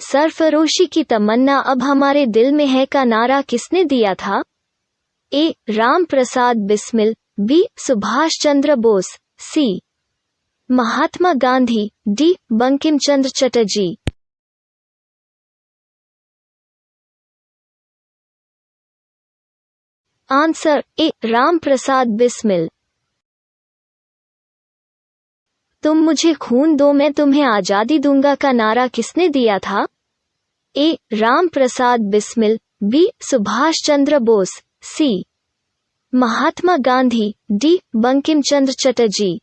सरफरोशी की तमन्ना अब हमारे दिल में है का नारा किसने दिया था? A. Ram Prasad Bismil, B. Subhash Chandra Bose, C. Mahatma Gandhi, D. Bankim Chandra Chatterjee. Answer A. Ram Prasad Bismil. तुम मुझे खून दो मैं तुम्हें आजादी दूंगा का नारा किसने दिया था? A. Ram Prasad Bismil, B. Subhash Chandra Bose, C. Mahatma Gandhi, D. Bankim Chandra Chatterjee.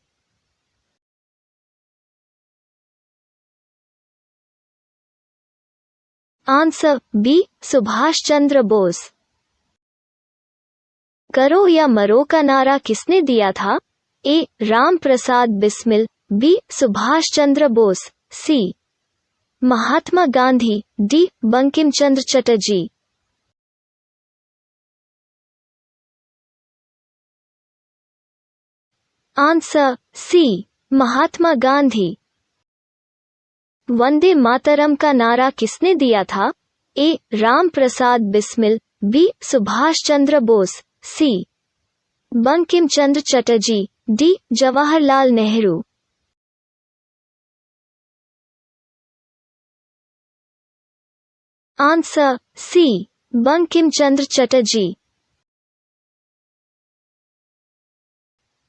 Answer B. Subhash Chandra Bose. करो या मरो का नारा किसने दिया था? A. Ram Prasad Bismil, B. Subhash Chandra Bose, C. Mahatma Gandhi, D. Bankim Chandra Chatterjee. Answer C. Mahatma Gandhi. वंदे मातरम का नारा किसने दिया था? A. Ram Prasad Bismil, B. Subhash Chandra Bose, C. Bankim Chandra Chatterjee, D. Jawaharlal Nehru. Answer C. Bankim Chandra Chatterjee.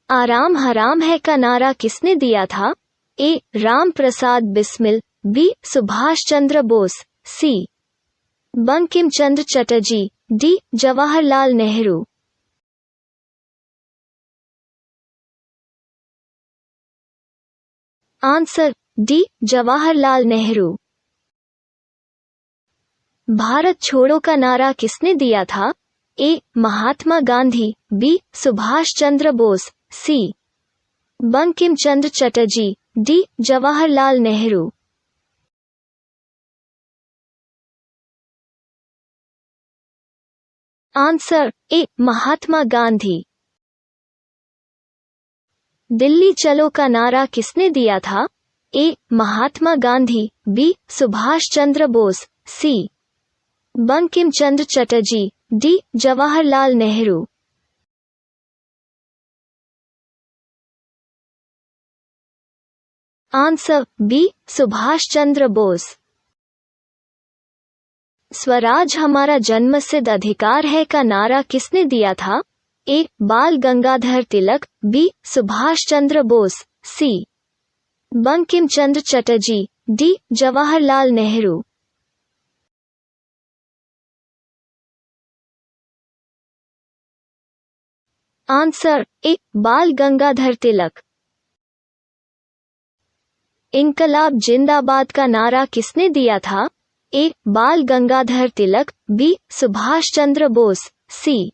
आराम हराम है का नारा किसने दिया था? A. Ram Prasad Bismil, B. Subhash Chandra Bose, C. Bankim Chandra Chatterjee, D. Jawaharlal Nehru. Answer D. Jawaharlal Nehru. Bharat छोड़ो का नारा किसने दिया था? A. Mahatma Gandhi, B. Subhash Chandra Bose, C. Bankim Chandra Chatterjee, D. Jawaharlal Nehru. Answer A. Mahatma Gandhi. Delhi चलो का नारा किसने दिया था? A. Mahatma Gandhi, B. Subhash Chandra Bose, C. Bankim Chandra Chatterjee, D. Jawaharlal Nehru. Answer B. Subhash Chandra Bose. स्वराज हमारा जन्मसिद्ध अधिकार है का नारा किसने दिया था? A. Bal Gangadhar Tilak, B. Subhash Chandra Bose, C. Bankim Chandra Chatterjee, D. Jawaharlal Nehru. Answer A. Bal Gangadhar तिलक। इनकलाब जिंदाबाद का नारा किसने दिया था? A. Bal Gangadhar Tilak, B. Subhash Chandra Bose, C.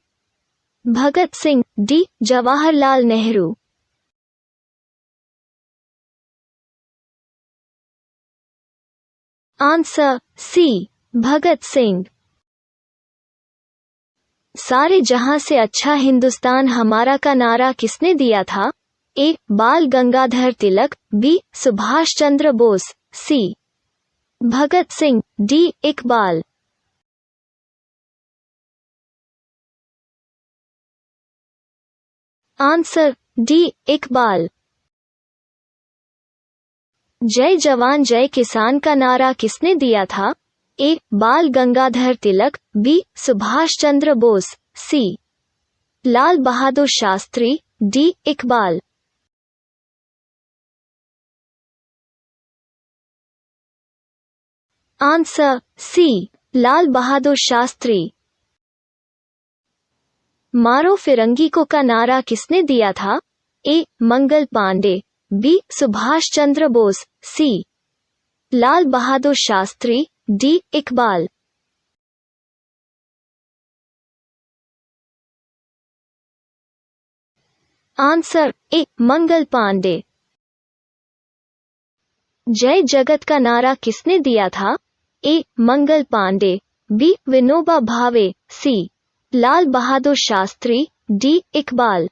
Bhagat Singh, D. Jawaharlal Nehru. Answer C. Bhagat Singh. सारे जहां से अच्छा हिंदुस्तान हमारा का नारा किसने दिया था? A. Bal Gangadhar Tilak, B. Subhash Chandra Bose, C. Bhagat Singh, D. Iqbal. Answer D. Iqbal. जय जवान जय किसान का नारा किसने दिया था? A. Bal Gangadhar Tilak, B. Subhash Chandra Bose, C. Lal Bahadur Shastri, D. Iqbal. Answer C. Lal Bahadur Shastri. मारो फिरंगी को का नारा किसने दिया था? A. Mangal Pandey, B. Subhash Chandra Bose, C. Lal Bahadur Shastri, D. Iqbal. Answer A. Mangal Pandey. जय जगत का नारा किसने दिया था? A. Mangal Pandey, B. Vinoba Bhave, C. Lal Bahadur Shastri, D. Iqbal.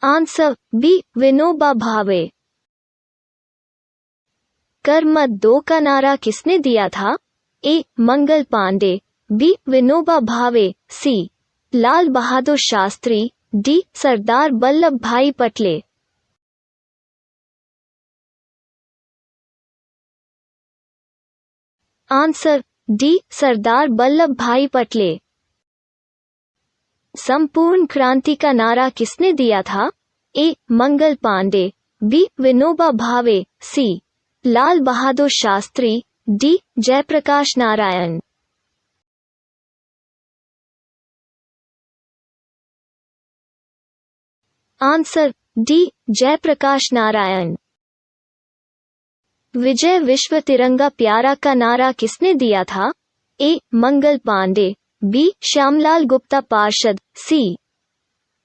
Answer B Vinoba Bhave. कर मत दो का नारा किसने दिया था? A Mangal Pandey, B Vinoba Bhave, C Lal Bahadur Shastri, D Sardar Vallabh Bhai Patel. Answer D Sardar Vallabh Bhai Patel. संपूर्ण क्रांति का नारा किसने दिया था? A Mangal Pandey, B Vinoba Bhave, C Lal Bahadur Shastri, D Jayaprakash Narayan. Answer D Jayaprakash Narayan. विजय विश्व तिरंगा प्यारा का नारा किसने दिया था? A Mangal Pandey, B Shyamlal Gupta Parshad, C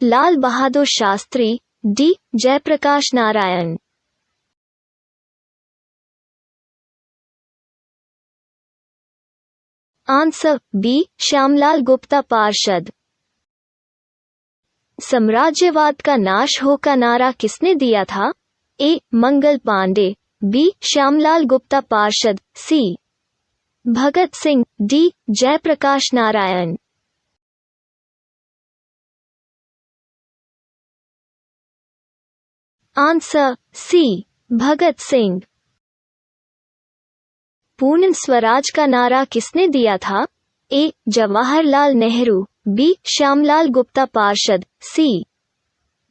Lal Bahadur Shastri, D Jayaprakash Narayan. Answer B Shyamlal Gupta Parshad. साम्राज्यवाद का नाश हो का नारा किसने दिया था? A Mangal Pandey, B Shyamlal Gupta Parshad, C Bhagat Singh, D Jayaprakash Narayan. Answer C Bhagat Singh. पूर्ण स्वराज का नारा किसने दिया था? A Jawaharlal Nehru, B Shyamlal Gupta Parshad, C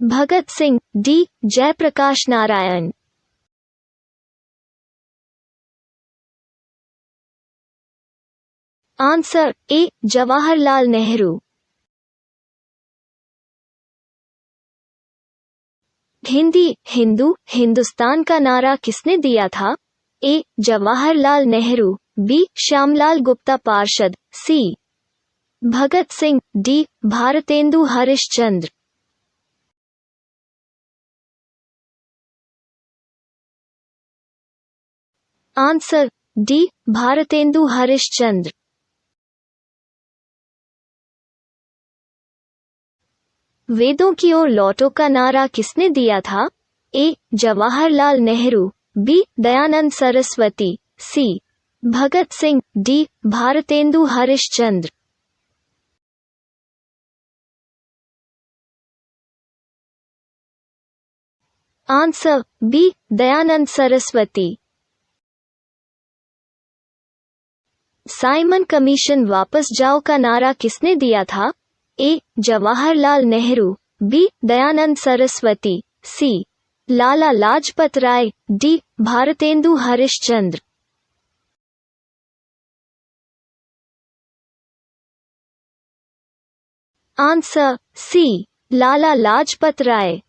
Bhagat Singh, D Jayaprakash Narayan. Answer A Jawaharlal Nehru. Hindi Hindu Hindustan का नारा किसने दिया था? A Jawaharlal Nehru, B Shyamlal Gupta Parshad, C Bhagat Singh, D Bharatendu Harishchandra. Answer D Bharatendu Harishchandra. वेदों की ओर लौटो का नारा किसने दिया था? A Jawaharlal Nehru, B Dayanand Saraswati, C Bhagat Singh, D Bharatendu Harishchandra. Answer B Dayanand Saraswati. Simon commission वापस जाओ का नारा किसने दिया था? A Jawaharlal Nehru, B Dayanand Saraswati, C Lala Lajpat Rai, D Bharatendu Harishchandra. Answer C Lala Lajpat Rai.